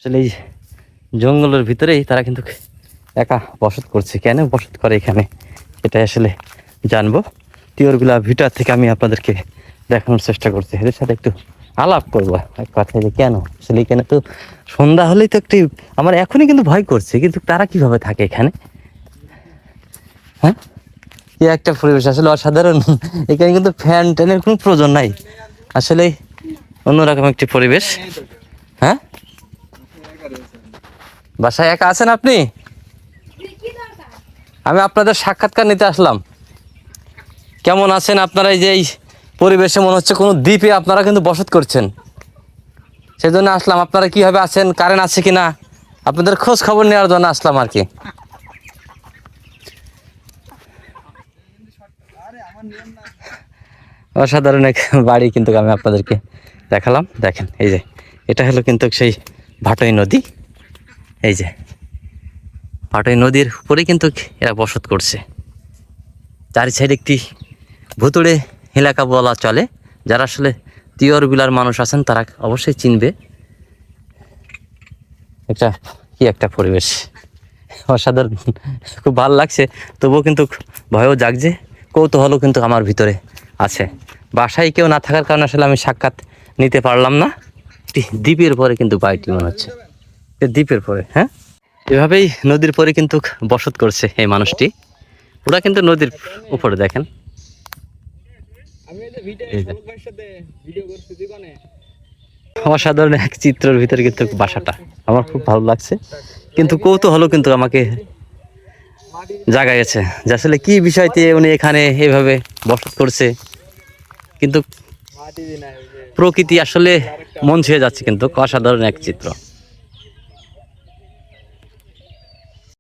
আসলে এই জঙ্গলের ভিতরেই তারা কিন্তু একা বসত করছে। কেন বসত করে এখানে এটাই আসলে জানবো। টিওরগুলা ভিটার থেকে আমি আপনাদেরকে দেখানোর চেষ্টা করছি, এদের সাথে একটু আলাপ করবো এক কথায় যে কেন আসলে এখানে। তো সন্ধ্যা হলেই তো একটি আমার এখনই কিন্তু ভয় করছে, কিন্তু তারা কিভাবে থাকে এখানে? হ্যাঁ, কি একটা পরিবেশ আসলে অসাধারণ। এখানে কিন্তু ফ্যান ট্যানের কোনো প্রয়োজন নাই, আসলে অন্যরকম একটি পরিবেশ। হ্যাঁ, বাসায় একা আছেন আপনি? আমি আপনাদের সাক্ষাৎকার নিতে আসলাম। কেমন আছেন আপনারা? এই যে এই পরিবেশে মনে হচ্ছে কোনো দ্বীপে আপনারা কিন্তু বসত করছেন, সেজন্য আসলাম। আপনারা কিভাবে আছেন, কারেন্ট আছে কিনা আপনাদের খোঁজ খবর নেওয়ার জন্য আসলাম আর কি। অসাধারণ এক বাড়ি কিন্তু আমি আপনাদেরকে দেখালাম। দেখেন এই যে এটা হলো কিন্তু সেই ভাটই নদী। এই যে ভাটই নদীর উপরে কিন্তু এরা বসত করছে। চারি সাইডে একটি ভুতুড়ে এলাকা বলা চলে। যারা আসলে তিওর বিলার মানুষ আছেন তারা অবশ্যই চিনবে। একটা কি একটা পরিবেশ, অসাধারণ, খুব ভালো লাগছে। তবুও কিন্তু ভয়ও জাগছে, কৌতূহলও কিন্তু আমার ভিতরে আছে। বাসায় কেউ না থাকার কারণে আসলে আমি সাক্ষাৎ নিতে পারলাম না। দ্বীপের পরে কিন্তু বাড়িটি মনে হচ্ছে দ্বীপের পরে। হ্যাঁ, এভাবেই নদীর পরে কিন্তু বসত করছে এই মানুষটি। ওরা কিন্তু নদীর উপরে দেখেন। অসাধারণ এক চিত্রের ভিতরে কিন্তু বাসাটা আমার খুব ভালো লাগছে, কিন্তু কৌতূহলও কিন্তু আমাকে জাগা গেছে যে আসলে কি বিষয়তে উনি এখানে এভাবে বসত করছে। কিন্তু প্রকৃতি আসলে মন ছুঁয়ে যাচ্ছে, কিন্তু অসাধারণ এক চিত্র।